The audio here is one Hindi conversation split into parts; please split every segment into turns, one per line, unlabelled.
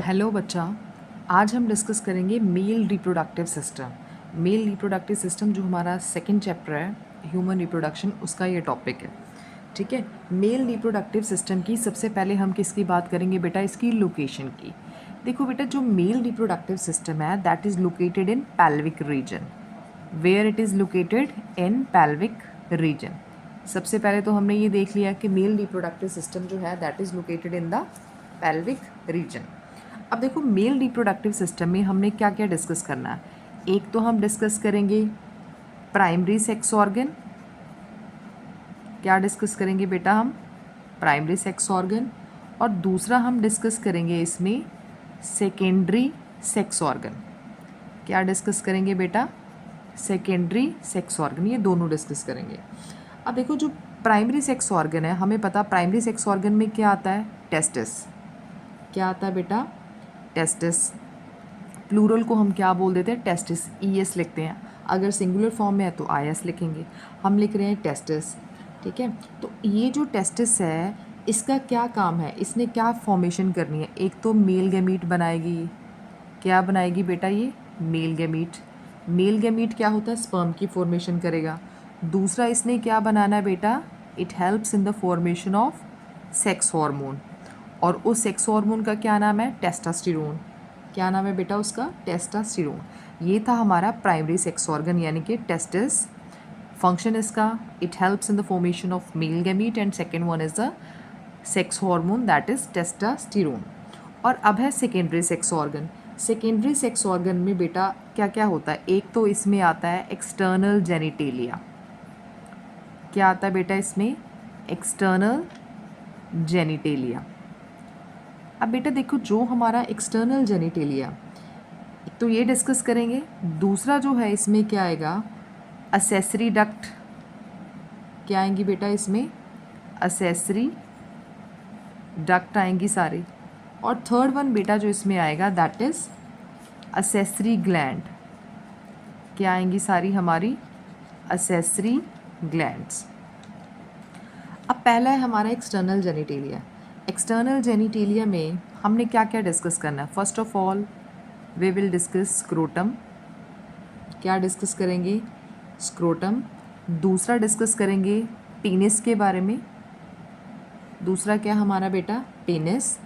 हेलो बच्चा। आज हम डिस्कस करेंगे mail reproductive system. Mail reproductive system जो हमारा सेकंड चैप्टर है ह्यूमन रिप्रोडक्शन, उसका ये टॉपिक है। ठीक है। मेल रिप्रोडक्टिव सिस्टम की सबसे पहले हम किसकी बात करेंगे बेटा? इसकी लोकेशन की। देखो बेटा, जो मेल रिप्रोडक्टिव सिस्टम है that is located in pelvic region. Where it is located? In pelvic region. सबसे पहले तो हमने ये देख लिया कि मेल रिप्रोडक्टिव सिस्टम जो है that is located in the pelvic reason. अब देखो, मेल रिप्रोडक्टिव सिस्टम में हमने क्या क्या डिस्कस करना है। एक तो हम डिस्कस करेंगे प्राइमरी सेक्स ऑर्गन। क्या डिस्कस करेंगे बेटा? हम प्राइमरी सेक्स ऑर्गन। और दूसरा हम डिस्कस करेंगे इसमें सेकेंडरी सेक्स ऑर्गन। क्या डिस्कस करेंगे बेटा? Secondary sex organ. ये दोनों डिस्कस करेंगे। अब देखो, जो प्राइमरी सेक्स ऑर्गन है, हमें पता प्राइमरी सेक्स ऑर्गन में क्या आता है? टेस्टिस। क्या आता है बेटा? टेस्टिस। प्लूरल को हम क्या बोल देते हैं? टेस्टिस। ES लिखते हैं। अगर सिंगुलर फॉर्म में है तो IS लिखेंगे। हम लिख रहे हैं टेस्टिस। ठीक है। तो ये जो टेस्टिस है, इसका क्या काम है? इसने क्या फॉर्मेशन करनी है? एक तो मेल गैमीट बनाएगी। क्या बनाएगी बेटा? ये मेल गैमीट। मेल गैमीट क्या होता है? स्पर्म की फॉर्मेशन करेगा। दूसरा इसने क्या बनाना है बेटा? It helps in the formation of sex hormone. और उस सेक्स हार्मोन का क्या नाम है? टेस्टोस्टेरोन। क्या नाम है बेटा उसका? टेस्टोस्टेरोन। ये था हमारा प्राइमरी सेक्स ऑर्गन यानी कि टेस्टिस। फंक्शन इसका, it helps in the formation of male gamete and second one is the sex hormone that is testosterone. और अब है secondary sex organ. Secondary sex organ में बेटा क्या क्या होता है? एक तो इसमें आता है एक्सटर्नल जेनिटेलिया। क्या आता है बेटा इसमें? External genitalia. अब बेटा देखो, जो हमारा एक्सटर्नल जेनिटेलिया, तो ये डिस्कस करेंगे। दूसरा जो है इसमें क्या आएगा? Accessory duct. क्या आएंगी बेटा इसमें? असेसरी डक्ट आएंगी सारी। और थर्ड वन बेटा जो इसमें आएगा दैट इज असेसरी ग्लैंड। क्या आएंगी सारी? हमारी असेसरी ग्लैंड्स। अब पहला है हमारा एक्सटर्नल जेनिटेलिया। एक्सटर्नल जेनिटेलिया में हमने क्या क्या डिस्कस करना है? First of all we will discuss scrotum. क्या डिस्कस करेंगे? स्क्रोटम। दूसरा डिस्कस करेंगे पेनिस के बारे में। दूसरा क्या हमारा बेटा? पेनिस।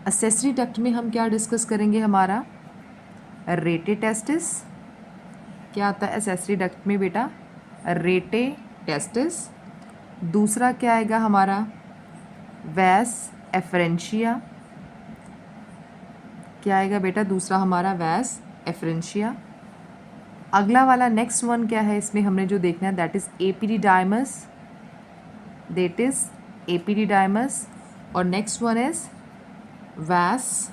असेसरी डक्ट में हम क्या डिस्कस करेंगे? हमारा रेटे टेस्टिस। क्या आता है असेसरी डक्ट में बेटा? रेटे टेस्टिस। दूसरा क्या आएगा हमारा? वैस एफरेंशिया। क्या आएगा बेटा दूसरा हमारा? वैस एफरेंशिया। अगला वाला नेक्स्ट वन क्या है इसमें हमने जो देखना है? That is epididymis. That is epididymis. और नेक्स्ट वन इज वैस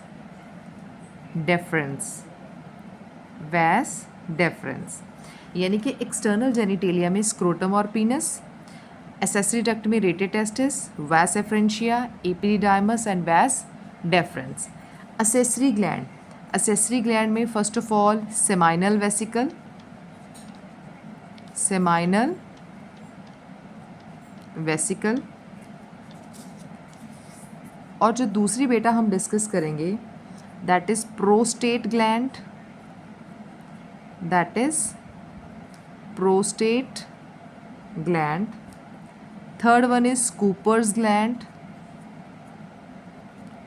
डेफरेंस। वैस डेफरेंस। यानी कि एक्सटर्नल जेनिटेलिया में स्क्रोटम और पीनस, एसेसरी डक्ट में rete testis, vas efferentia, epididymis and vas deferens. Accessory gland. Accessory gland में first of all seminal vesicle. Seminal vesicle. और जो दूसरी बेटा हम डिस्कस करेंगे that is prostate gland. That is prostate gland. Third one is Cowper's gland.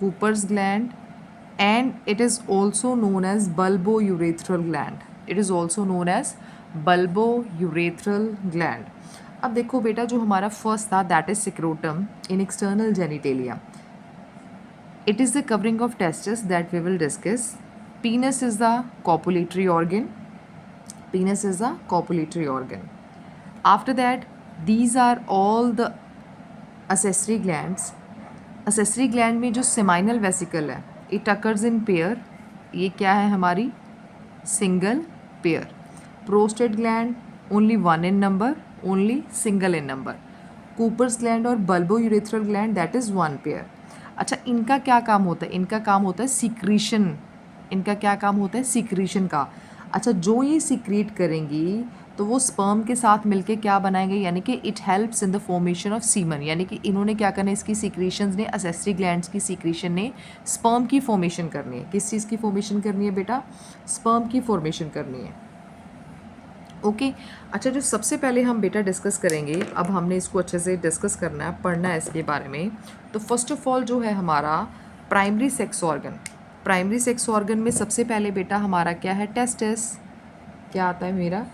Cowper's gland. And it is also known as bulbourethral gland. It is also known as bulbourethral gland. अब देखो बेटा, जो हमारा फर्स्ट था that is scrotum in external genitalia. It is the covering of testes that we will discuss. Penis is the copulatory organ. Penis is the copulatory organ. After that, these are all the accessory glands. Accessory gland में जो seminal vesicle है, it occurs in pair. ये क्या है हमारी? Single pair. Prostate gland only one in number, only single in number. Cooper's gland और bulbourethral gland that is one pair. अच्छा, इनका क्या काम होता है? इनका काम होता है सीक्रीशन। इनका क्या काम होता है? सीक्रीशन का। अच्छा, जो ये सीक्रेट करेंगी तो वो स्पर्म के साथ मिलके क्या बनाएंगे, यानी कि it helps in the formation of semen, यानी कि इन्होंने क्या करना है, इसकी सीक्रेशंस ने, असेसरी ग्लैंड्स की सीक्रेशन ने स्पर्म की फॉर्मेशन करनी है। किस चीज़ की फॉर्मेशन करनी है बेटा, स्पर्म की फॉर्मेशन करनी है। ओके अच्छा, जो सबसे पहले हम बेटा डिस्कस करेंगे, अब हमने इसको अच्छे से डिस्कस करना है, पढ़ना है इसके बारे में। तो फर्स्ट ऑफ ऑल जो है हमारा primary sex organ, primary sex organ में सबसे पहले बेटा हमारा क्या है, टेस्टिस। क्या आता है मेरा,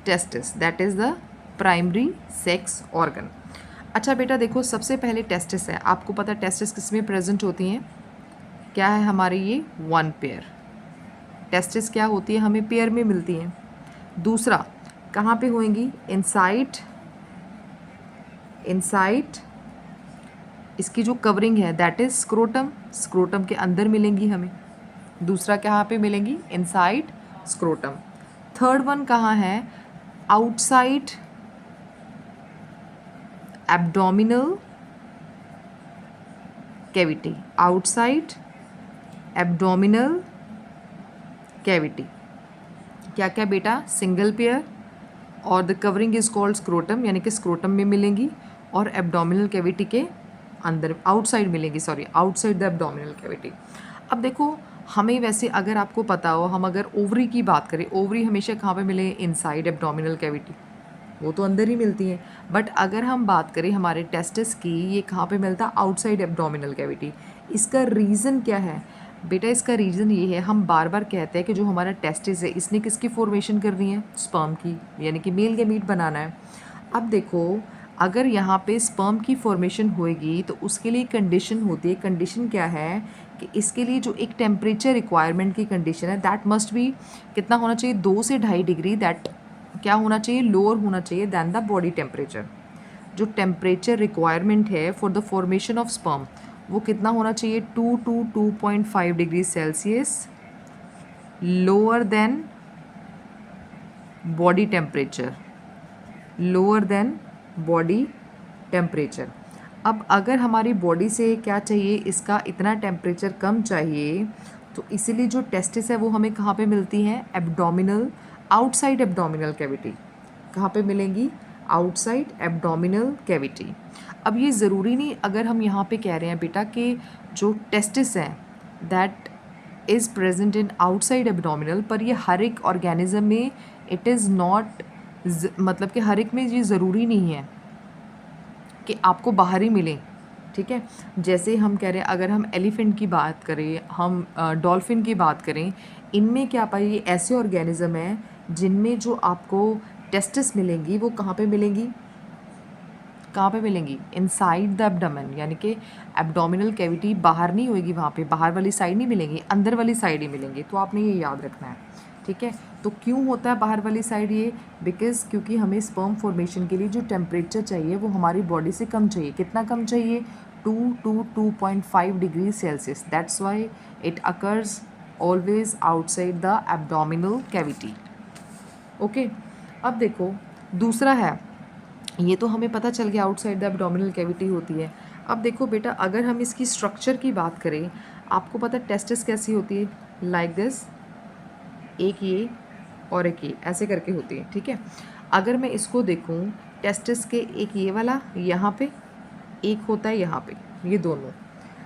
testis, that is the primary sex organ. अच्छा बेटा देखो, सबसे पहले टेस्टिस है, आपको पता है टेस्टिस किस में प्रेजेंट होती हैं, क्या है हमारी ये वन पेयर। टेस्टिस क्या होती है, हमें पेयर में मिलती हैं। दूसरा कहाँ पे होंगी, इनसाइड, इनसाइड इसकी जो कवरिंग है दैट इज स्क्रोटम, स्क्रोटम के अंदर मिलेंगी हमें। दूसरा कहाँ पे मिलेंगी, इनसाइड स्क्रोटम। थर्ड वन कहाँ है, outside abdominal cavity, outside abdominal cavity. क्या क्या बेटा, सिंगल पेयर और the covering is called scrotum, यानी कि स्क्रोटम में मिलेंगी और एब्डोमिनल कैविटी के अंदर, आउटसाइड मिलेंगी, sorry outside the abdominal cavity. अब देखो हमें वैसे अगर आपको पता हो, हम अगर ओवरी की बात करें, ओवरी हमेशा कहाँ पे मिले, इनसाइड एब्डोमिनल कैविटी, वो तो अंदर ही मिलती हैं। बट अगर हम बात करें हमारे टेस्टिस की, ये कहाँ पे मिलता है, आउटसाइड एब्डोमिनल कैविटी। इसका रीज़न क्या है बेटा, इसका रीज़न ये है, हम बार बार कहते हैं कि जो हमारा टेस्टिस है इसने किसकी फॉर्मेशन करनी है, स्पर्म की, यानी कि मेल गैमीट बनाना है। अब देखो अगर यहाँ पे स्पर्म की फॉर्मेशन होएगी तो उसके लिए कंडीशन होती है, कंडीशन क्या है कि इसके लिए जो एक टेम्परेचर रिक्वायरमेंट की कंडीशन है, दैट मस्ट बी कितना होना चाहिए, 2 से 2.5 डिग्री, दैट क्या होना चाहिए, लोअर होना चाहिए दैन द बॉडी टेम्परेचर। जो टेम्परेचर रिक्वायरमेंट है for the formation of sperm वो कितना होना चाहिए, 2 to 2.5 degree Celsius lower than body temperature, lower than body temperature. अब अगर हमारी बॉडी से क्या चाहिए, इसका इतना टेम्परेचर कम चाहिए, तो इसीलिए जो टेस्टिस है वो हमें कहाँ पे मिलती हैं, एब्डोमिनल, आउटसाइड एब्डोमिनल कैविटी। कहाँ पे मिलेंगी, आउटसाइड एब्डोमिनल कैविटी। अब ये ज़रूरी नहीं, अगर हम यहाँ पे कह रहे हैं बेटा कि जो टेस्टिस है that is present in outside abdominal, पर ये हर एक ऑर्गेनिज्म में इट इज़ नॉट, मतलब कि हर एक में ये ज़रूरी नहीं है कि आपको बाहर ही मिले, ठीक है। जैसे हम कह रहे हैं, अगर हम एलिफेंट की बात करें, हम डॉल्फिन की बात करें, इनमें क्या पाई, ये ऐसे ऑर्गेनिज्म हैं जिनमें जो आपको टेस्टिस मिलेंगी वो कहाँ पे मिलेंगी, कहाँ पे मिलेंगी, इनसाइड द एब्डोमेन, यानी कि एब्डोमिनल कैविटी बाहर नहीं होएगी, वहाँ पे बाहर वाली साइड नहीं मिलेंगी, अंदर वाली साइड ही मिलेंगी। तो आपने ये याद रखना है, ठीक है। तो क्यों होता है बाहर वाली साइड ये, बिकॉज क्योंकि हमें स्पर्म फॉर्मेशन के लिए जो टेम्परेचर चाहिए वो हमारी बॉडी से कम चाहिए। कितना कम चाहिए, 2 to 2.5 degree Celsius, that's why it occurs always outside the abdominal cavity. Okay अब देखो दूसरा है, ये तो हमें पता चल गया आउटसाइड द एब्डोमिनल कैविटी होती है। अब देखो बेटा अगर हम इसकी स्ट्रक्चर की बात करें, आपको पता है टेस्टिस कैसी होती है, लाइक दिस, एक ये और एक ये ऐसे करके होती है, ठीक है। अगर मैं इसको देखूं, टेस्टिस के एक ये वाला यहाँ पे, एक होता है यहाँ पे, ये दोनों।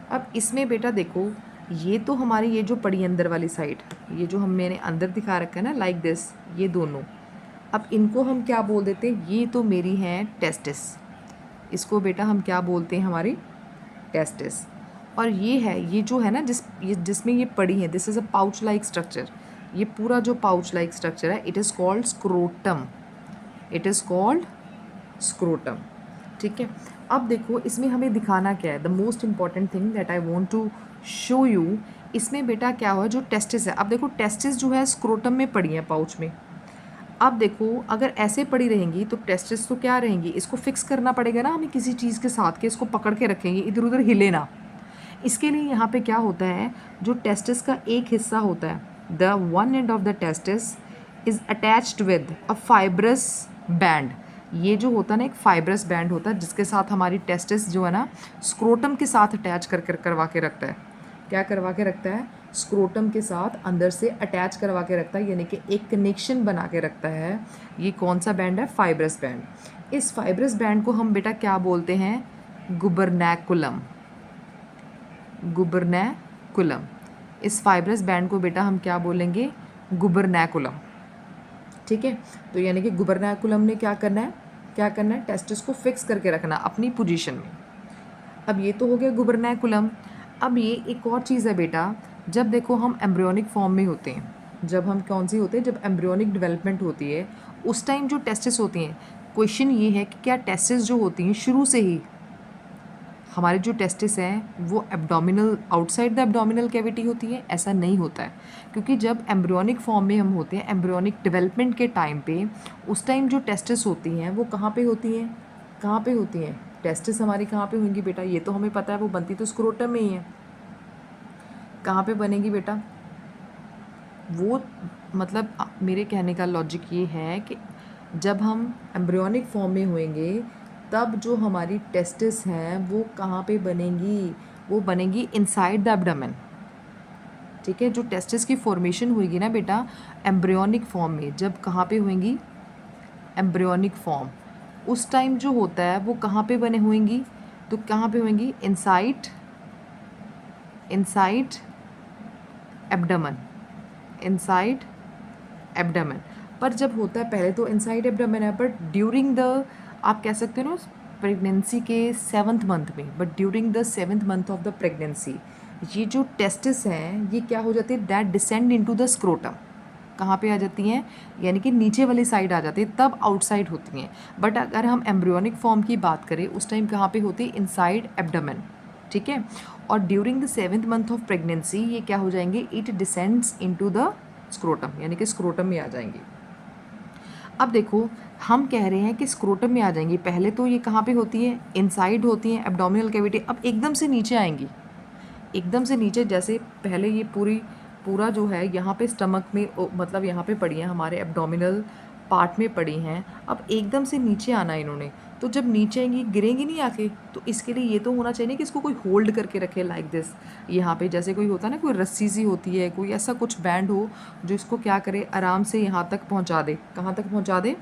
अब इसमें बेटा देखो, ये तो हमारी ये जो पड़ी अंदर वाली साइड, ये जो मैंने अंदर दिखा रखा है ना, लाइक दिस, ये दोनों, अब इनको हम क्या बोल देते हैं, ये तो मेरी हैं टेस्टिस, इसको बेटा हम क्या बोलते हैं, हमारी टेस्टिस। और ये है, ये जो है ना जिसमें ये पड़ी है, this is a pouch like structure, ये पूरा जो पाउच लाइक स्ट्रक्चर है it is called scrotum, it is called scrotum, ठीक है। अब देखो इसमें हमें दिखाना क्या है, the most important thing that I want to show you, इसमें बेटा क्या हुआ, जो टेस्टिस है, अब देखो टेस्टिस जो है स्क्रोटम में पड़ी है, पाउच में। अब देखो अगर ऐसे पड़ी रहेंगी तो टेस्टिस तो क्या रहेंगी, इसको फिक्स करना पड़ेगा ना हमें किसी चीज़ के साथ, के इसको पकड़ के रखेंगे, इधर उधर हिले ना। इसके लिए यहाँ पे क्या होता है, जो टेस्टिस का एक हिस्सा होता है, the one end of the testis is attached with a fibrous band. ये जो होता है ना, एक फाइब्रस बैंड होता है जिसके साथ हमारी टेस्टिस जो है ना स्क्रोटम के साथ अटैच करवा के रखता है, क्या करवा के रखता है, स्क्रोटम के साथ अंदर से अटैच करवा के रखता है, यानी कि एक कनेक्शन बना के रखता है। ये कौन सा बैंड है, फाइब्रस बैंड। इस फाइब्रस बैंड को हम बेटा क्या बोलते हैं, गुबरनैकुलम। गुबरनैकुलम। इस फाइब्रस बैंड को बेटा हम क्या बोलेंगे, गुबरनैकुलम। ठीक है, तो यानी कि गुबरनैकुलम ने क्या करना है, क्या करना है, टेस्टिस को फिक्स करके रखना अपनी पोजीशन में। अब ये तो हो गया गुबरनैकुलम। अब ये एक और चीज़ है बेटा, जब देखो हम एम्ब्रियोनिक फॉर्म में होते हैं, जब हम कौन सी होते हैं, जब एम्ब्रियोनिक डेवलपमेंट होती है उस टाइम जो टेस्टिस होती हैं, क्वेश्चन ये है कि क्या टेस्टिस जो होती हैं शुरू से ही, हमारे जो टेस्टिस हैं वो abdominal, outside the abdominal cavity होती है, ऐसा नहीं होता है। क्योंकि जब एम्ब्रियोनिक फॉर्म में हम होते हैं, एम्ब्रियोनिक डेवलपमेंट के टाइम पे, उस टाइम जो टेस्टिस होती हैं वो कहाँ पे होती हैं, कहाँ पे होती हैं, टेस्टिस हमारी कहाँ पे होंगी बेटा, ये तो हमें पता है, वो बनती तो स्क्रोटम में ही है। कहाँ पे बनेगी बेटा, वो मतलब मेरे कहने का लॉजिक ये है कि जब हम एम्ब्रियोनिक फॉर्म में होंगे तब जो हमारी टेस्टिस हैं वो कहाँ पे बनेंगी, वो बनेंगी इनसाइड द एब्डोमेन। ठीक है, जो टेस्टिस की फॉर्मेशन हुएगी ना बेटा एम्ब्रियोनिक फॉर्म में, जब कहाँ पे होंगी, एम्ब्रियोनिक फॉर्म, उस टाइम जो होता है वो कहाँ पे बने होंगी, तो कहाँ पे होंगी, inside, inside abdomen, inside abdomen. पर जब होता है पहले तो इनसाइड एब्डोमेन है, बट ड्यूरिंग द, आप कह सकते हो ना प्रेगनेंसी के 7th मंथ में, but during the 7th month of the pregnancy ये जो टेस्टिस हैं ये क्या हो जाती है, that descend into the scrotum. कहाँ पे आ जाती हैं, यानी कि नीचे वाली साइड आ जाती है, तब आउटसाइड होती हैं। बट अगर हम एम्ब्रियोनिक फॉर्म की बात करें उस टाइम कहाँ पे होती है, इनसाइड एब्डोमेन। ठीक है, और during the 7th month of pregnancy ये क्या हो जाएंगे, it descends into the scrotum, यानी कि स्क्रोटम में आ जाएंगी। अब देखो हम कह रहे हैं कि स्क्रोटम में आ जाएंगी, पहले तो ये कहाँ पे होती है, इनसाइड होती हैं एब्डोमिनल कैविटी, अब एकदम से नीचे आएंगी, एकदम से नीचे, जैसे पहले ये पूरा जो है यहाँ पे स्टमक में मतलब यहाँ पे पड़ी हैं, हमारे एब्डोमिनल पार्ट में पड़ी हैं, अब एकदम से नीचे आना है इन्होंने, तो जब नीचे आएंगी गिरेंगी नहीं आके, तो इसके लिए ये तो होना चाहिए कि इसको कोई होल्ड करके रखे लाइक दिस, यहाँ पे जैसे कोई होता है ना, कोई रस्सी सी होती है, कोई ऐसा कुछ बैंड हो जो इसको क्या करे, आराम से यहाँ तक पहुँचा दे, कहाँ तक पहुँचा दे,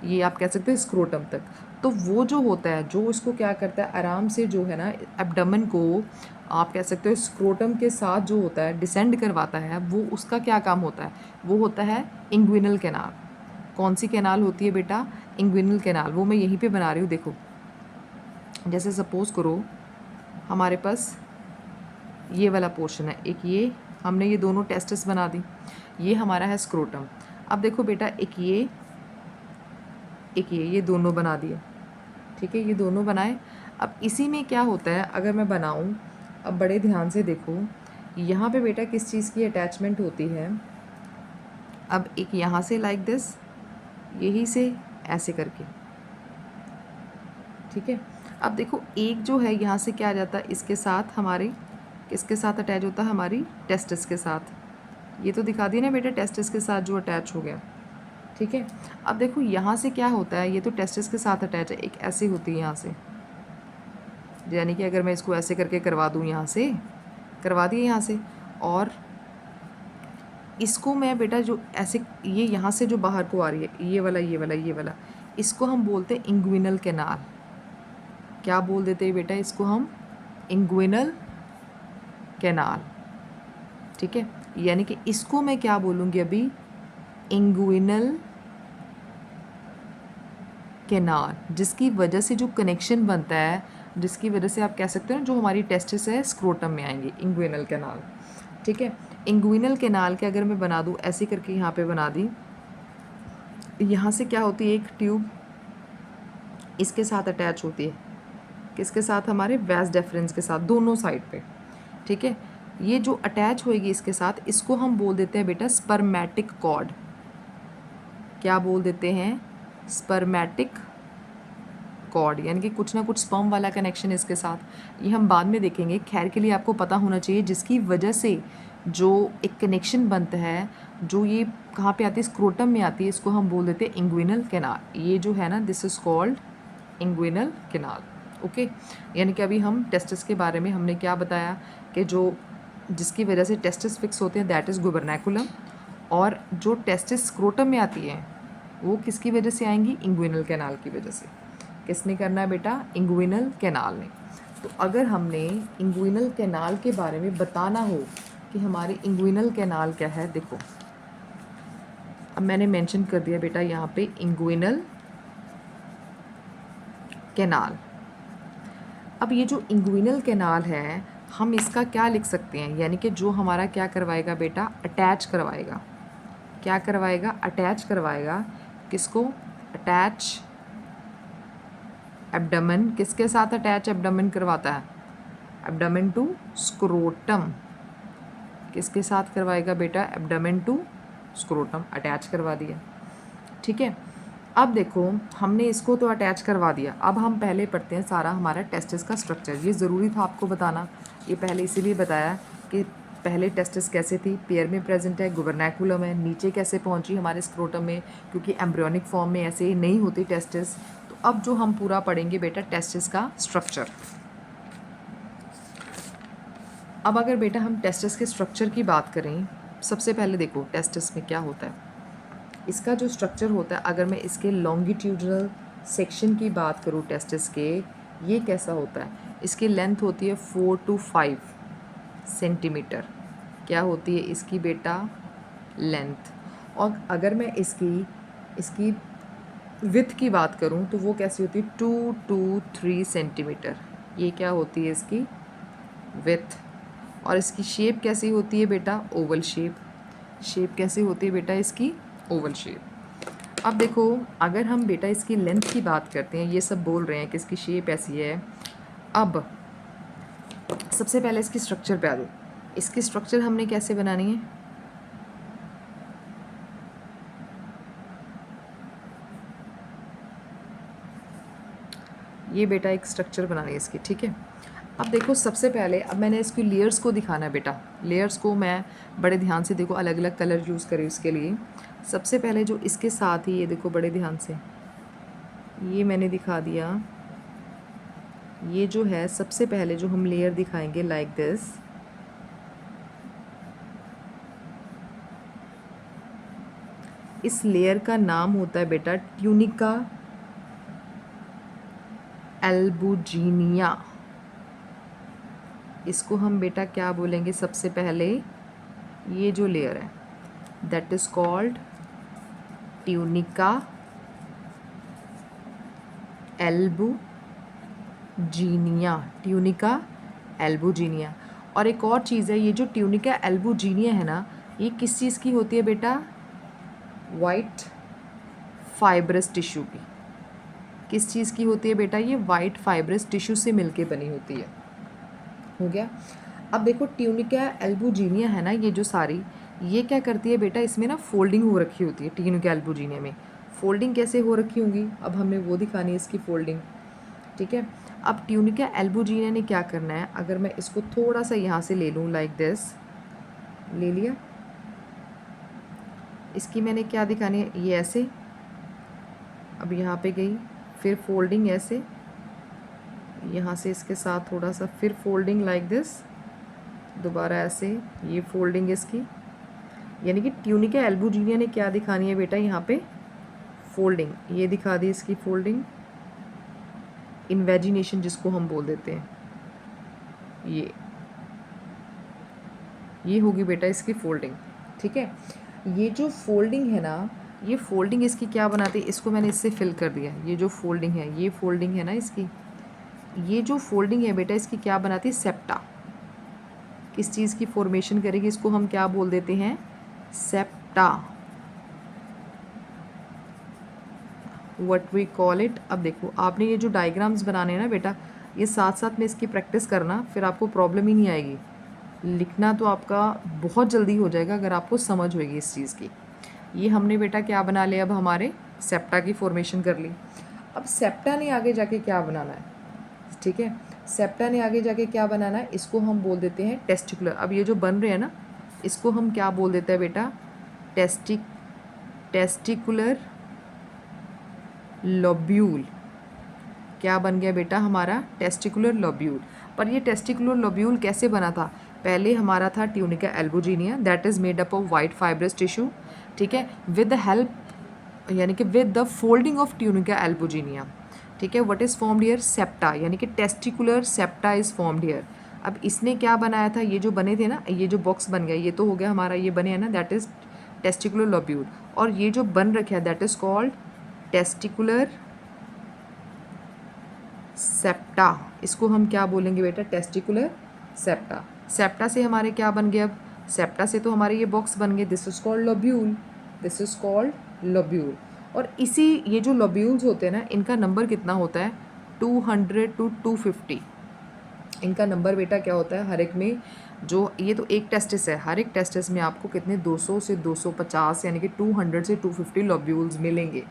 ये आप कह सकते हैं स्क्रोटम तक। तो वो जो होता है जो इसको क्या करता है, आराम से जो है ना एब्डोमेन को आप कह सकते हो स्क्रोटम के साथ जो होता है डिसेंड करवाता है, वो उसका क्या काम होता है, वो होता है इंग्विनल कैनाल। कौन सी कैनाल होती है बेटा, इंग्विनल कैनाल। वो मैं यहीं पे बना रही हूँ, देखो जैसे सपोज़ करो हमारे पास ये वाला पोर्शन है, एक ये हमने ये दोनों टेस्टिस बना दी, ये हमारा है स्क्रोटम। अब देखो बेटा एक ये दोनों बना दिए, ठीक है, ये दोनों बनाए। अब इसी में क्या होता है, अगर मैं बनाऊं, अब बड़े ध्यान से देखो, यहाँ पे बेटा किस चीज़ की अटैचमेंट होती है, अब एक यहाँ से लाइक दिस, यही से ऐसे करके, ठीक है। अब देखो एक जो है यहाँ से क्या आ जाता है, इसके साथ हमारे, किसके साथ अटैच होता है, हमारी टेस्टिस के साथ, ये तो दिखा दी ना बेटा टेस्टिस के साथ जो अटैच हो गया, ठीक है। अब देखो यहाँ से क्या होता है, ये तो टेस्टिस के साथ अटैच है, एक ऐसे होती है यहाँ से, यानी कि अगर मैं इसको ऐसे करके करवा दूँ, यहाँ से करवा दिए यहाँ से, और इसको मैं बेटा जो ऐसे ये यहाँ से जो बाहर को आ रही है, ये वाला इसको हम बोलते हैं इंग्विनल कैनाल। क्या बोल देते हैं बेटा इसको हम, इंग्विनल कैनाल, ठीक है। यानी कि इसको मैं क्या बोलूँगी अभी, इंग्विनल कैनाल, जिसकी वजह से जो कनेक्शन बनता है, जिसकी वजह से आप कह सकते हो जो हमारी टेस्टिस है स्क्रोटम में आएंगे, इंग्विनल कैनाल, ठीक है। इंग्विनल कैनाल के अगर मैं बना दूँ ऐसे करके, यहाँ पे बना दी, यहाँ से क्या होती है, एक ट्यूब इसके साथ अटैच होती है, किसके साथ, हमारे वैस डेफरेंस के साथ, दोनों साइड पे, ठीक है। ये जो अटैच होएगी इसके साथ, इसको हम बोल देते हैं बेटा स्पर्मेटिक कॉर्ड। क्या बोल देते हैं, स्पर्मेटिक कॉर्ड, यानी कि कुछ ना कुछ स्पर्म वाला कनेक्शन इसके साथ, ये हम बाद में देखेंगे। खैर के लिए आपको पता होना चाहिए जिसकी वजह से जो एक कनेक्शन बनता है, जो ये कहाँ पे आती है, स्क्रोटम में आती है, इसको हम बोल देते हैं इंग्विनल कैनाल। ये जो है ना, this is called inguinal canal, okay. यानी कि अभी हम टेस्टिस के बारे में हमने क्या बताया कि जो जिसकी वजह से टेस्टिस फिक्स होते हैं, दैट इज़ गुबरनैकुलम। और जो टेस्टिस स्क्रोटम में आती हैं वो किसकी वजह से आएंगी? इंग्विनल कैनाल की वजह से। किसने करना है बेटा? इंग्विनल कैनाल ने। तो अगर हमने इंग्विनल कैनाल के बारे में बताना हो कि हमारी इंग्विनल कैनाल क्या है, देखो अब मैंने मेंशन कर दिया बेटा यहाँ पे इंग्विनल कैनाल। अब ये जो इंग्विनल कैनाल है हम इसका क्या लिख सकते हैं, यानी कि जो हमारा क्या करवाएगा बेटा? अटैच करवाएगा। क्या करवाएगा? अटैच करवाएगा। किसको? Attach abdomen. किसके साथ अटैच एब्डोमेन करवाता है? Abdomen to scrotum. किसके साथ करवाएगा बेटा? एब्डोमेन टू स्क्रोटम, अटैच करवा दिया। ठीक है, अब देखो हमने इसको तो अटैच करवा दिया। अब हम पहले पढ़ते हैं सारा हमारा टेस्टिस का स्ट्रक्चर। ये ज़रूरी था आपको बताना, ये पहले इसीलिए बताया कि पहले टेस्टिस कैसे थी, पेयर में प्रेजेंट है, गुबरनैकुलम है, नीचे कैसे पहुंची हमारे स्क्रोटम में, क्योंकि एम्ब्रियोनिक फॉर्म में ऐसे नहीं होती टेस्टिस। तो अब जो हम पूरा पढ़ेंगे बेटा टेस्टिस का स्ट्रक्चर। अब अगर बेटा हम टेस्टिस के स्ट्रक्चर की बात करें, सबसे पहले देखो टेस्टिस में क्या होता है। इसका जो स्ट्रक्चर होता है, अगर मैं इसके लॉन्गिट्यूडनल सेक्शन की बात करूँ टेस्टिस के, ये कैसा होता है? इसकी लेंथ होती है 4 to 5 सेंटीमीटर। क्या होती है इसकी बेटा? लेंथ। और अगर मैं इसकी विथ की बात करूँ तो वो कैसी होती है? 2 to 3 सेंटीमीटर। ये क्या होती है इसकी? विथ। और इसकी शेप कैसी होती है बेटा? Oval shape. शेप कैसी होती है बेटा इसकी? Oval shape. अब देखो अगर हम बेटा इसकी लेंथ की बात करते हैं, ये सब बोल रहे हैं कि इसकी शेप ऐसी है। अब सबसे पहले इसकी स्ट्रक्चर पे आ दो। इसकी स्ट्रक्चर हमने कैसे बनानी है? ये बेटा एक स्ट्रक्चर बनानी है इसकी, ठीक है। अब देखो सबसे पहले अब मैंने इसकी लेयर्स को दिखाना है बेटा। लेयर्स को मैं बड़े ध्यान से देखो, अलग अलग कलर यूज़ करें इसके लिए। सबसे पहले जो इसके साथ ही ये देखो बड़े ध्यान से, ये मैंने दिखा दिया। ये जो है सबसे पहले जो हम लेयर दिखाएंगे लाइक दिस, इस लेयर का नाम होता है बेटा ट्यूनिका एल्बुजिनिया। इसको हम बेटा क्या बोलेंगे? सबसे पहले ये जो लेयर है that is called tunica albuginea. Tunica albuginea. और एक और चीज़ है, ये जो ट्यूनिका एल्बुजिनिया है ना, ये किस चीज़ की होती है बेटा? वाइट फाइब्रस टिश्यू की। किस चीज़ की होती है बेटा? ये वाइट फाइब्रस टिश्यू से मिलके बनी होती है। हो गया। अब देखो ट्यूनिका एल्बुजिनिया है ना, ये जो सारी, ये क्या करती है बेटा? इसमें ना फोल्डिंग हो रखी होती है। ट्यूनिका एल्बुजिनिया में फोल्डिंग कैसे हो रखी होंगी? अब हमें वो दिखानी है इसकी फोल्डिंग, ठीक है। अब ट्यूनिका एल्बुजिनिया ने क्या करना है, अगर मैं इसको थोड़ा सा यहाँ से ले लूँ लाइक दिस, ले लिया। इसकी मैंने क्या दिखानी है? ये ऐसे, अब यहाँ पे गई, फिर फोल्डिंग ऐसे, यहाँ से इसके साथ थोड़ा सा, फिर फोल्डिंग लाइक दिस, दोबारा ऐसे, ये फोल्डिंग इसकी। यानी कि ट्यूनिका एल्बुजिनिया ने क्या दिखानी है बेटा? यहाँ पे फोल्डिंग। ये दिखा दी इसकी फोल्डिंग, इन्वेजिनेशन जिसको हम बोल देते हैं। ये होगी बेटा इसकी फोल्डिंग, ठीक है। ये जो फोल्डिंग है ना, ये फोल्डिंग इसकी क्या बनाती है? इसको मैंने इससे फिल कर दिया। ये जो फोल्डिंग है, ये फोल्डिंग है ना इसकी, ये जो फोल्डिंग है बेटा इसकी क्या बनाती है? सेप्टा। किस चीज़ की फॉर्मेशन करेगी? इसको हम क्या बोल देते हैं? Septa, what we call it. अब देखो आपने ये जो डायग्राम्स बनाने हैं ना बेटा, ये साथ साथ में इसकी प्रैक्टिस करना, फिर आपको प्रॉब्लम ही नहीं आएगी। लिखना तो आपका बहुत जल्दी हो जाएगा अगर आपको समझ होगी इस चीज़ की। ये हमने बेटा क्या बना लिया? अब हमारे सेप्टा की फॉर्मेशन कर ली। अब सेप्टा ने आगे जाके क्या बनाना है? ठीक है, सेप्टा ने आगे जाके क्या बनाना है? इसको हम बोल देते हैं टेस्टिकुलर। अब ये जो बन रहे हैं ना, इसको हम क्या बोल देते हैं बेटा? Testicular lobule. क्या बन गया बेटा हमारा? Testicular lobule. पर ये टेस्टिकुलर लोब्यूल कैसे बना था? पहले हमारा था tunica albuginea, that is made up of white fibrous tissue, ठीक है, विद द हेल्प यानी कि with the folding of tunica albuginea, ठीक है। What is formed here? Septa, यानी कि testicular septa is formed here. अब इसने क्या बनाया था? ये जो बने थे ना, ये जो बॉक्स बन गया, ये तो हो गया हमारा, ये बने हैं ना, दैट इज़ टेस्टिकुलर लोब्यूल। और ये जो बन रखा है that is called testicular septa. इसको हम क्या बोलेंगे बेटा? Testicular septa. सेप्टा से हमारे क्या बन गए? अब सेप्टा से तो हमारे ये बॉक्स बन गए, this is called lobule, this is called lobule. और इसी ये जो लोब्यूल्स होते हैं ना, इनका नंबर कितना होता है? 200 to 250 इनका नंबर बेटा क्या होता है हर एक में। जो ये तो एक टेस्टिस है, हर एक टेस्टिस में आपको कितने 200 से 250 यानी कि 200 से 250 लोब्यूल्स मिलेंगे,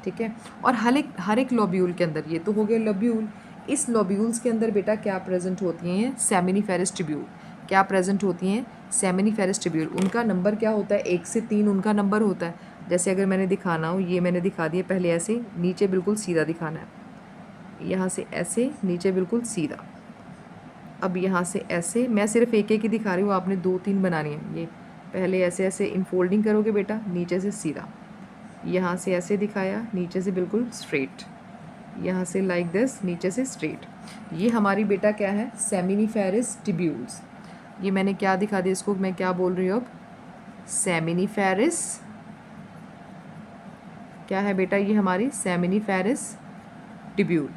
ठीक है। और हर एक लोब्यूल के अंदर, ये तो हो गया लोब्यूल, इस लोब्यूल्स के अंदर बेटा क्या प्रेजेंट होती हैं? Seminiferous tubule. क्या प्रेजेंट होती हैं? Seminiferous tubule. उनका नंबर क्या होता है? 1 से 3 उनका नंबर होता है। जैसे अगर मैंने दिखाना हो, ये मैंने दिखा दिया, पहले ऐसे नीचे बिल्कुल सीधा दिखाना है, यहाँ से ऐसे नीचे बिल्कुल सीधा। अब यहाँ से ऐसे, मैं सिर्फ एक एक ही दिखा रही हूँ, आपने 2-3 बनानी है। ये पहले ऐसे ऐसे इनफोल्डिंग करोगे बेटा, नीचे से सीधा, यहाँ से ऐसे दिखाया, नीचे से बिल्कुल स्ट्रेट, यहाँ से लाइक दिस, नीचे से स्ट्रेट। ये हमारी बेटा क्या है? Seminiferous tubules. ये मैंने क्या दिखा दिया इसको, मैं क्या बोल रही हूँ अब? सेमिनिफेरस क्या है बेटा? ये हमारी सेमिनिफेरस ट्यूब्यूल।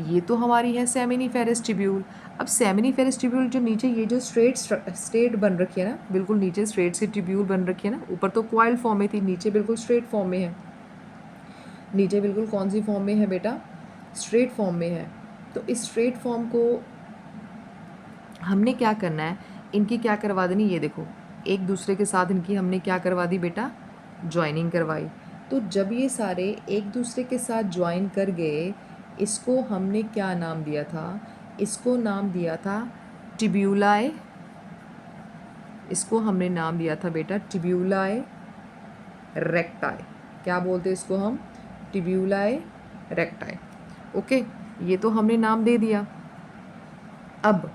ये तो हमारी है सेमिनिफेरस ट्यूब्यूल। अब सेमिनिफेरस ट्यूब्यूल जो नीचे ये जो स्ट्रेट बन रखी है ना, बिल्कुल नीचे स्ट्रेट से ट्यूब्यूल बन रखी है ना, ऊपर तो क्वाइल फॉर्म में थी, नीचे बिल्कुल स्ट्रेट फॉर्म में है। नीचे बिल्कुल कौन सी फॉर्म में है बेटा? स्ट्रेट फॉर्म में है। तो इस स्ट्रेट फॉर्म को हमने क्या करना है? इनकी क्या करवा देनी? ये देखो, एक दूसरे के साथ इनकी हमने क्या करवा दी बेटा? ज्वाइनिंग करवाई। तो जब ये सारे एक दूसरे के साथ ज्वाइन कर गए, इसको हमने क्या नाम दिया था? इसको नाम दिया था टिब्यूलाए। इसको हमने नाम दिया था बेटा टिब्यूलाए रेक्टाई। क्या बोलते हैं इसको हम? टिब्यूलाए रेक्टाई। ओके, ये तो हमने नाम दे दिया। अब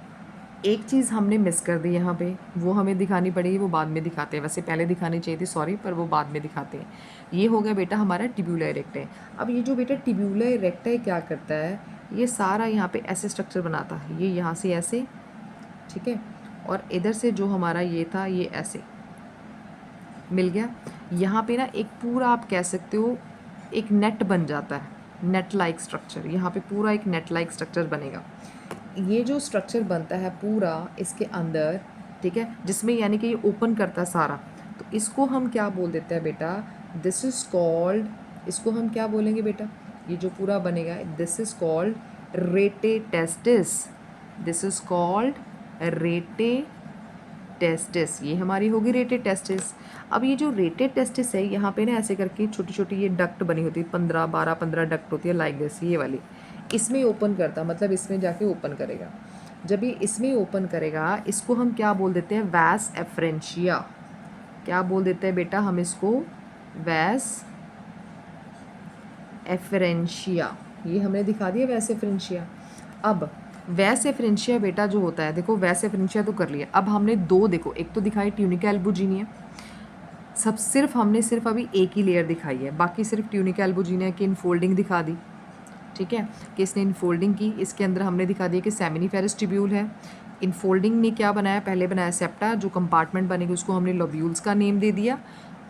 एक चीज़ हमने मिस कर दी यहाँ पे, वो हमें दिखानी पड़ेगी, वो बाद में दिखाते हैं। वैसे पहले दिखानी चाहिए थी, सॉरी, पर वो बाद में दिखाते हैं। ये हो गया बेटा हमारा टिब्यूला रेक्टाई। अब ये जो बेटा टिब्यूला रेक्टाई क्या करता है? ये सारा यहाँ पे ऐसे स्ट्रक्चर बनाता है, ये यहाँ से ऐसे, ठीक है, और इधर से जो हमारा ये था, ये ऐसे मिल गया। यहाँ पे ना एक पूरा आप कह सकते हो एक नेट बन जाता है, नेट लाइक स्ट्रक्चर। यहाँ पे पूरा एक नेट लाइक स्ट्रक्चर बनेगा। ये जो स्ट्रक्चर बनता है पूरा इसके अंदर, ठीक है, जिसमें यानी कि ये ओपन करता है सारा, तो इसको हम क्या बोल देते हैं बेटा? दिस इज कॉल्ड, इसको हम क्या बोलेंगे बेटा? ये जो पूरा बनेगा, this is called rate testis. This is called rate testis. ये हमारी होगी रेटेड टेस्टिस। अब ये जो रेटेड टेस्टिस है, यहाँ पे ना ऐसे करके छोटी छोटी ये डक्ट बनी होती है, 15 डक्ट होती है, लाइक दिस, ये वाली। इसमें ओपन करता, मतलब इसमें जाके ओपन करेगा। जब ये इसमें ओपन करेगा, इसको हम क्या बोल देते हैं? वैस एफ्रेंशिया। क्या बोल देते हैं बेटा हम इसको? वैस एफ्रेंशिया। ये हमने दिखा दिया वैस एफ्रेंशिया। अब वैस एफ्रेंशिया बेटा जो होता है, देखो वैस एफ्रेंशिया तो कर लिया। अब हमने दो, देखो, एक तो दिखाई ट्यूनिका एल्बुजिनिया, हमने सिर्फ अभी एक ही लेयर दिखाई है, बाकी सिर्फ ट्यूनिका एल्बुजिनिया की इनफोल्डिंग दिखा दी, ठीक है, कि इसने इनफोल्डिंग की। इसके अंदर हमने दिखा दिया कि सेमिनिफेरस ट्यूब्यूल है। इनफोल्डिंग ने क्या बनाया? पहले बनाया सेप्टा, जो कंपार्टमेंट बनेगी उसको हमने लोब्यूल्स का नेम दे दिया।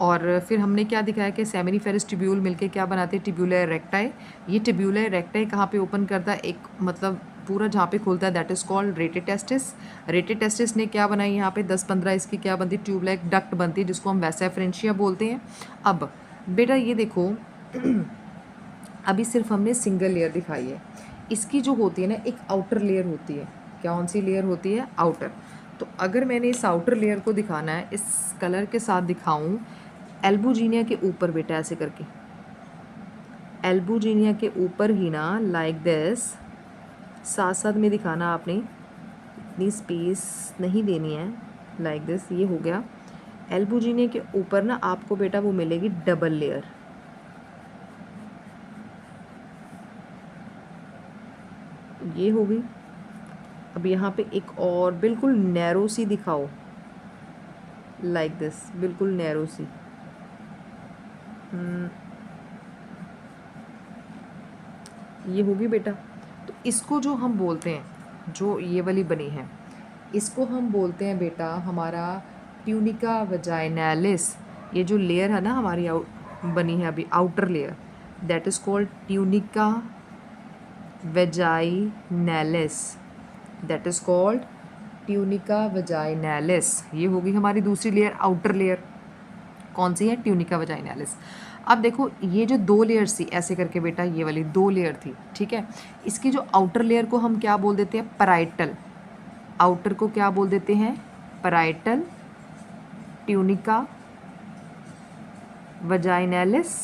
और फिर हमने क्या दिखाया कि सेमिनिफेरस ट्यूब्यूल मिलके क्या बनाते हैं? Tubular recti. ये टिब्यूला रेक्टाई कहाँ पे ओपन करता है? एक मतलब पूरा जहाँ पे खुलता है, that is called rated testis. Rated testis ने क्या बनाई? यहाँ पे 10-15 इसकी क्या बनती है? ट्यूबलाइक डक्ट बनती है, जिसको हम वैसा एफ्रेंशिया बोलते हैं। अब बेटा ये देखो अभी सिर्फ हमने सिंगल लेयर दिखाई है। इसकी जो होती है ना, एक आउटर लेयर होती है। कौन सी लेयर होती है? आउटर। तो अगर मैंने इस आउटर लेयर को दिखाना है, इस कलर के साथ दिखाऊं, एल्बुजिनिया के ऊपर बेटा, ऐसे करके एल्बुजिनिया के ऊपर ही ना, लाइक दिस, साथ साथ में दिखाना आपने, इतनी स्पेस नहीं देनी है, लाइक दिस। ये हो गया एल्बुजिनिया के ऊपर ना, आपको बेटा वो मिलेगी डबल लेयर। ये हो गई। अब यहाँ पे एक और बिल्कुल नैरो सी दिखाओ, लाइक दिस, बिल्कुल नैरो सी। ये होगी बेटा। तो इसको जो हम बोलते हैं, जो ये वाली बनी है, इसको हम बोलते हैं बेटा हमारा ट्यूनिका वजाइनैलिस। ये जो लेयर है ना हमारी बनी है अभी outer layer, that is called tunica vaginalis, that is called tunica vaginalis. ये होगी हमारी दूसरी लेयर, आउटर लेयर। कौन सी है? Tunica vaginalis. अब देखो ये जो दो लेयर्स थी ऐसे करके बेटा, ये वाली दो लेयर थी, ठीक है। इसकी जो आउटर लेयर को हम क्या बोल देते हैं? पैराइटल। आउटर को क्या बोल देते हैं? Parietal tunica vaginalis,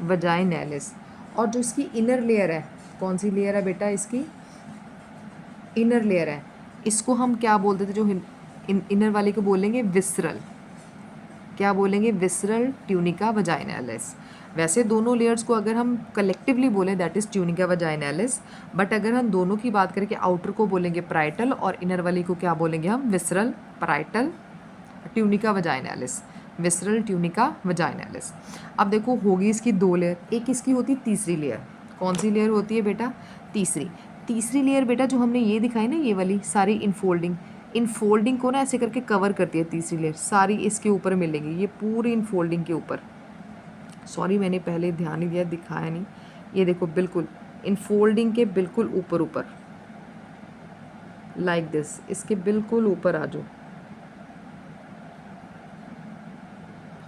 vaginalis. और जो इसकी इनर लेयर है, कौन सी लेयर है बेटा? इसकी इनर लेयर है, इसको हम क्या बोल देते? जो इनर वाले को बोलेंगे विसरल। क्या बोलेंगे? Visceral tunica vaginalis. वैसे दोनों लेयर्स को अगर हम कलेक्टिवली बोलें that is tunica vaginalis, but अगर हम दोनों की बात करें कि आउटर को बोलेंगे पैराइटल और इनर वाली को क्या बोलेंगे हम? Visceral parietal tunica vaginalis, visceral tunica vaginalis. अब देखो होगी इसकी दो लेयर, एक इसकी होती है तीसरी लेयर। कौन सी लेयर होती है बेटा? तीसरी। तीसरी लेयर बेटा जो हमने ये दिखाई ना, ये वाली सारी इनफोल्डिंग, इनफोल्डिंग को ना ऐसे करके कवर करती है तीसरी लेयर, सारी इसके ऊपर मिलेंगी, ये पूरी इनफोल्डिंग के ऊपर। सॉरी मैंने पहले ध्यान नहीं दिया, दिखाया नहीं। ये देखो बिल्कुल इनफोल्डिंग के बिल्कुल ऊपर ऊपर, लाइक दिस, इसके बिल्कुल ऊपर आ जाओ।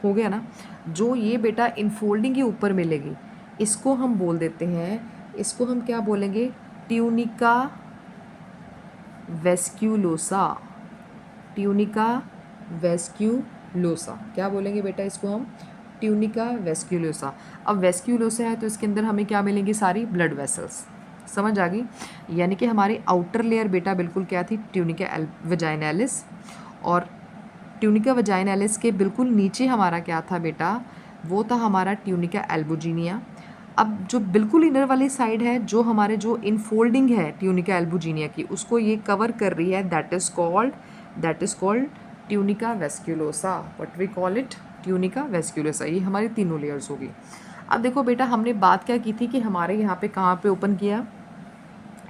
हो गया ना? जो ये बेटा इनफोल्डिंग के ऊपर मिलेगी, इसको हम बोल देते हैं, इसको हम क्या बोलेंगे? ट्यूनिका वेस्क्यूलोसा। ट्यूनिका वेस्क्यूलोसा, क्या बोलेंगे बेटा इसको हम? ट्यूनिका वेस्क्यूलोसा। अब वेस्क्यूलोसा है तो इसके अंदर हमें क्या मिलेंगी? सारी ब्लड वेसल्स। समझ आ गई? यानी कि हमारी आउटर लेयर बेटा बिल्कुल क्या थी? ट्यूनिका वजाइनैलिस। और ट्यूनिका वजाइनैलिस के बिल्कुल नीचे हमारा क्या था बेटा? वो था हमारा ट्यूनिका एल्बुजिनिया। अब जो बिल्कुल इनर वाली साइड है, जो हमारे जो इनफोल्डिंग है ट्यूनिका एल्बुजिनिया की, उसको ये कवर कर रही है, that is called tunica vasculosa. What we call it? Tunica vasculosa. ये हमारी तीनों लेयर्स होगी। अब देखो बेटा हमने बात क्या की थी कि हमारे यहाँ पे कहाँ पे ओपन किया?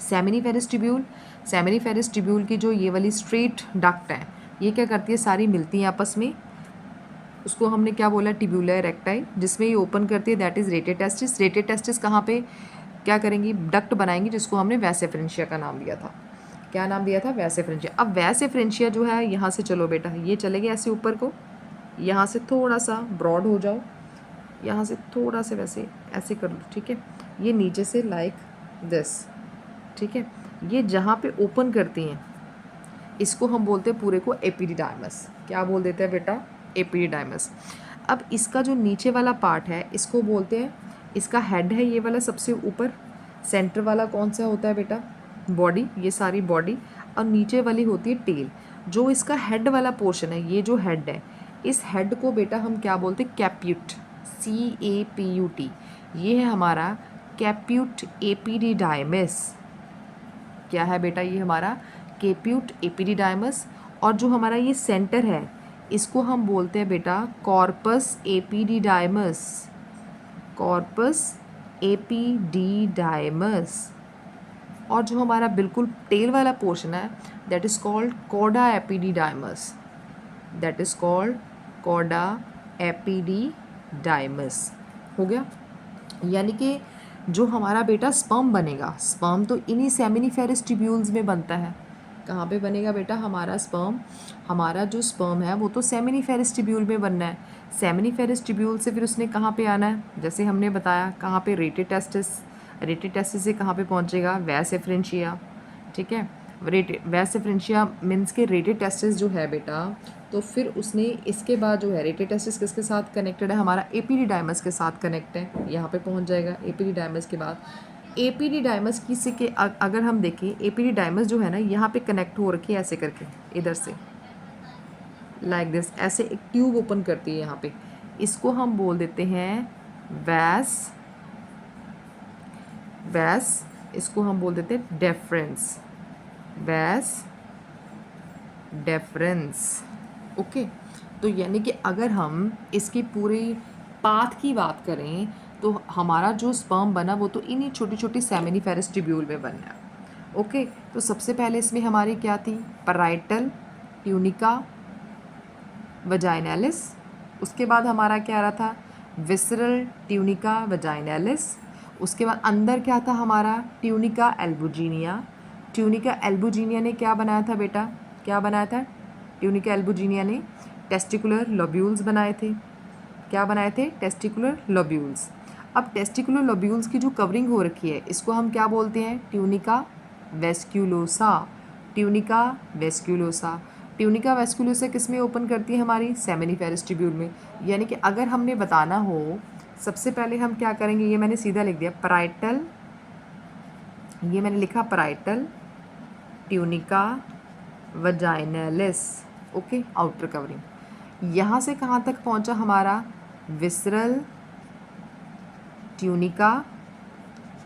Seminiferous tubule. सेमिनिफेरस ट्यूब्यूल की जो ये वाली स्ट्रेट डक्ट है, ये क्या करती है? सारी मिलती हैं आपस में, उसको हमने क्या बोला? ट्यूब्यूलर रेक्टाई, जिसमें ये ओपन करती है, that is rated testis. Rated testis कहाँ पे क्या करेंगी? डक्ट बनाएंगी, जिसको हमने वैसेफरेंशिया का नाम दिया था। क्या नाम दिया था? वैसेफरेंशिया। अब वैसेफरेंशिया जो है, यहाँ से चलो बेटा, ये चलेगी ऐसे ऊपर को, यहाँ से थोड़ा सा ब्रॉड हो जाओ, यहाँ से थोड़ा से वैसे ऐसे कर लो, ठीक है। ये नीचे से लाइक दिस, ठीक है। ये जहाँ पे ओपन करती हैं, इसको हम बोलते हैं पूरे को एपिडिडाइमस। क्या बोल देते हैं बेटा? एपिडिडाइमस। अब इसका जो नीचे वाला पार्ट है, इसको बोलते हैं, इसका हेड है ये वाला सबसे ऊपर, सेंटर वाला कौन सा होता है बेटा? बॉडी, ये सारी बॉडी, और नीचे वाली होती है टेल। जो इसका हेड वाला पोर्शन है, ये जो हेड है, इस हेड को बेटा हम क्या बोलते हैं? कैप्यूट, CAPUT। ये है हमारा कैप्यूट एपिडिडाइमस। क्या है बेटा? ये हमारा कैप्यूट एपिडिडाइमस। और जो हमारा ये सेंटर है, इसको हम बोलते हैं बेटा कॉर्पस एपिडिडाइमस। Corpus epididymis. और जो हमारा बिल्कुल टेल वाला पोर्शन है, that is called coda epididymis. That is called coda epididymis. हो गया? यानी कि जो हमारा बेटा स्पर्म बनेगा, स्पर्म तो इन्हीं सेमिनिफेरस ट्यूब्यूल्स में बनता है। कहाँ पे बनेगा बेटा हमारा स्पर्म? हमारा जो स्पर्म है वो तो सेमिनिफेरस ट्यूब्यूल में बनना है। सेमिनिफेरस ट्यूब्यूल से फिर उसने कहाँ पे आना है? जैसे हमने बताया, कहाँ पे? Rated testis. रेटेड टेस्टिस से कहाँ पे पहुँचेगा? वैस एफरेंशिया, ठीक है। वैस एफरेंशिया मीन्स के रेटेड टेस्टिस जो है बेटा, तो फिर उसने इसके बाद जो है रेटेड टेस्टिस किसके साथ कनेक्टेड है? हमारा एपिडिडाइमस के साथ कनेक्ट है, यहाँ पे पहुँच जाएगा। एपिडिडाइमस के बाद एपिडिडाइमस किसी के अगर हम देखें, एपिडिडाइमस जो है ना, यहाँ पे कनेक्ट हो रखी है ऐसे करके, इधर से लाइक दिस, ऐसे एक ट्यूब ओपन करती है यहाँ पे, इसको हम बोल देते हैं वैस। इसको हम बोल देते हैं डेफरेंस। वैस डेफरेंस। ओके, तो यानी कि अगर हम इसकी पूरी पाथ की बात करें तो हमारा जो स्पर्म बना वो तो इन्हीं छोटी छोटी सेमिनिफेरस ट्यूब्यूल में बना है। ओके, तो सबसे पहले इसमें हमारी क्या थी, पैराइटल ट्यूनिका वजाइनैलिस। उसके बाद हमारा क्या आ रहा था, विसरल ट्यूनिका वजाइनैलिस। उसके बाद अंदर क्या था हमारा, ट्यूनिका एल्बुजिनिया। ट्यूनिका एल्बुजिनिया ने क्या बनाया था बेटा, क्या बनाया था, ट्यूनिका एल्बुजिनिया ने टेस्टिकुलर लोब्यूल्स बनाए थे। क्या बनाए थे, टेस्टिकुलर लोब्यूल्स। अब टेस्टिकुलर लोब्यूल्स की जो कवरिंग हो रखी है इसको हम क्या बोलते हैं, ट्यूनिका वेस्क्यूलोसा। ट्यूनिका वेस्क्यूलोसा। ट्यूनिका वेस्क्यूलोसा किस में ओपन करती है, हमारी सेमिनिफेरस ट्यूब्यूल में। यानी कि अगर हमने बताना हो, सबसे पहले हम क्या करेंगे, ये मैंने सीधा लिख दिया पैराइटल, ये मैंने लिखा parietal tunica vaginalis. Okay, outer covering. यहाँ से कहाँ तक पहुँचा हमारा, विसरल ट्यूनिका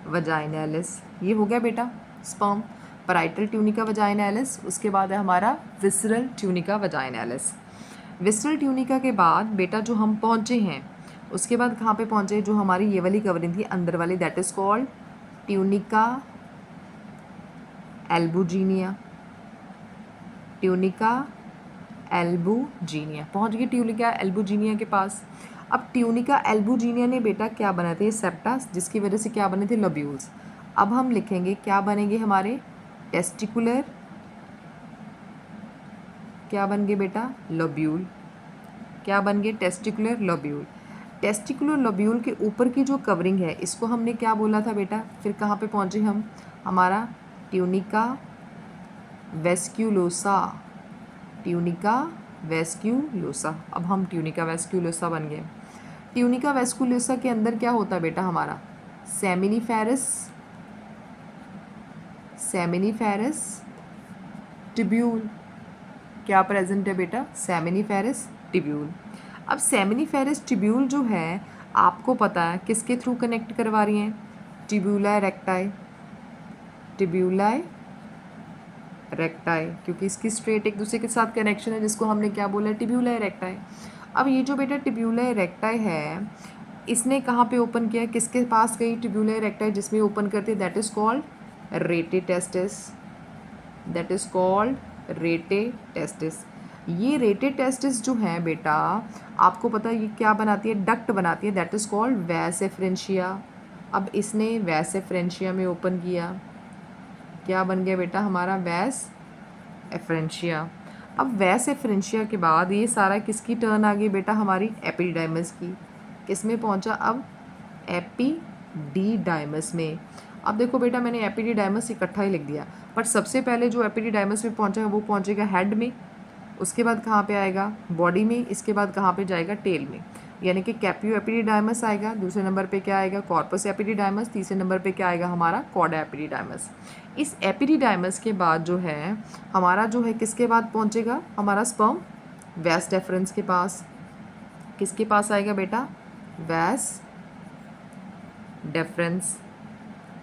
वजाइनैलिस। ये हो गया बेटा स्पर्म, पैराइटल ट्यूनिका वजाइनैलिस। उसके बाद है हमारा visceral tunica vaginalis. Visceral tunica के बाद बेटा जो हम पहुँचे हैं, उसके बाद कहाँ पे पहुँचे, जो हमारी ये वाली कवरिंग थी अंदर वाली, that is called tunica albuginea. Tunica albuginea पहुंच गई, ट्यूनिका एल्बुजिनिया के पास। अब ट्यूनिका एल्बुजिनिया ने बेटा क्या बनाए थे, सेप्टास, जिसकी वजह से क्या बने थे, लोब्यूल्स। अब हम लिखेंगे क्या बनेंगे हमारे, टेस्टिकुलर, क्या बन गए बेटा, लोब्यूल। क्या बन गए, टेस्टिकुलर लोब्यूल। टेस्टिकुलर लोब्यूल के ऊपर की जो कवरिंग है इसको हमने क्या बोला था बेटा, फिर कहाँ पे पहुँचे हम, हमारा ट्यूनिका वेस्क्यूलोसा। ट्यूनिका वेस्क्यूलोसा। अब हम ट्यूनिका वेस्क्यूलोसा बन गए। ट्यूनिका वेस्क्यूलोसा के अंदर क्या होता है बेटा हमारा, सेमिनिफेरस, सेमिनिफेरस ट्यूब्यूल। क्या प्रेजेंट है बेटा, सेमिनिफेरस ट्यूब्यूल। अब सेमिनिफेरस ट्यूब्यूल जो है आपको पता है किसके थ्रू कनेक्ट करवा रही हैं, ट्यूब्यूलाe रेक्टाe। ट्यूब्यूलाe रेक्टाe, क्योंकि इसकी स्ट्रेट एक दूसरे के साथ कनेक्शन है, जिसको हमने क्या बोला, ट्यूब्यूलाe रेक्टाe। अब ये जो बेटा ट्यूब्यूलाe रेक्टाe है, इसने कहाँ पे ओपन किया, किसके पास गई ट्यूब्यूलाe रेक्टाe, जिसमें ओपन करती है, that is called rate testis. That is called rate testis. ये रेटे टेस्टिस जो है बेटा, आपको पता है ये क्या बनाती है, डक्ट बनाती है, दैट इज़ कॉल्ड वैस एफरेंशिया। अब इसने वैस एफरेंशिया में ओपन किया, क्या बन गया बेटा हमारा, वैस एफरेंशिया। अब वैस एफरेंशिया के बाद ये सारा किसकी टर्न आ गई बेटा, हमारी एपिडिडाइमस की। किस में पहुंचा अब, एपिडिडाइमस में। अब देखो बेटा मैंने एपिडिडाइमस इकट्ठा ही लिख दिया, पर सबसे पहले जो एपिडिडाइमस में पहुंचा है वो पहुंचेगा हेड में, उसके बाद कहाँ पे आएगा, बॉडी में, इसके बाद कहाँ पे जाएगा, टेल में। यानी कि कैप्यू एपिडिडाइमस आएगा, दूसरे नंबर पे क्या आएगा, कॉर्पस एपिडिडाइमस, तीसरे नंबर पे क्या आएगा हमारा, कॉर्डा एपिडिडाइमस। इस एपिडिडाइमस के बाद जो है हमारा जो है किसके बाद पहुंचेगा हमारा स्पर्म, वैस डेफरेंस के पास। किसके पास आएगा बेटा, वैस डेफरेंस।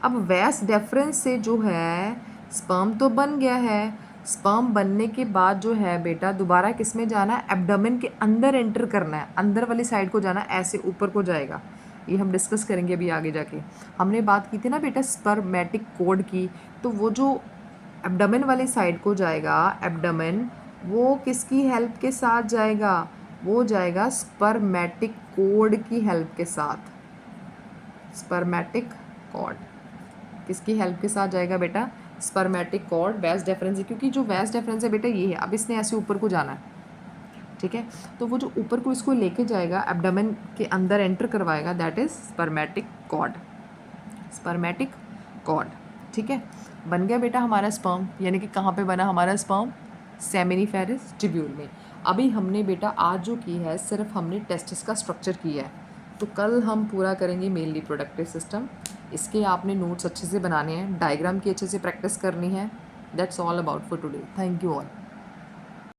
अब वैस डेफरेंस से जो है स्पर्म तो बन गया है, स्पर्म बनने के बाद जो है बेटा दोबारा किस में जाना है, एब्डोमेन के अंदर एंटर करना है, अंदर वाली साइड को जाना है, ऐसे ऊपर को जाएगा। ये हम डिस्कस करेंगे अभी आगे जाके। हमने बात की थी ना बेटा स्पर्मेटिक कोड की, तो वो जो एब्डोमेन वाली साइड को जाएगा, एब्डोमेन वो किसकी हेल्प के साथ जाएगा, वो जाएगा स्पर्मेटिक कोड की हेल्प के साथ। स्पर्मेटिक कॉर्ड किसकी हेल्प के साथ जाएगा बेटा, स्पर्मेटिक कॉर्ड, वैस डेफरेंस है, क्योंकि जो वैस डेफरेंस है बेटा ये है। अब इसने ऐसे ऊपर को जाना है, ठीक है, तो वो जो ऊपर को इसको लेके जाएगा, एब्डोमेन के अंदर एंटर करवाएगा, that is spermatic cord. Spermatic cord, ठीक है, बन गया बेटा हमारा स्पर्म। यानी कि कहाँ पे बना हमारा स्पर्म, सेमिनिफेरस ट्यूब्यूल में। अभी हमने बेटा आज जो की है सिर्फ हमने टेस्टिस का स्ट्रक्चर किया है, तो कल हम पूरा करेंगे मेल रिप्रोडक्टिव सिस्टम। इसके आपने नोट्स अच्छे से बनाने हैं, डायग्राम की अच्छे से प्रैक्टिस करनी है। That's all about for today. Thank you all.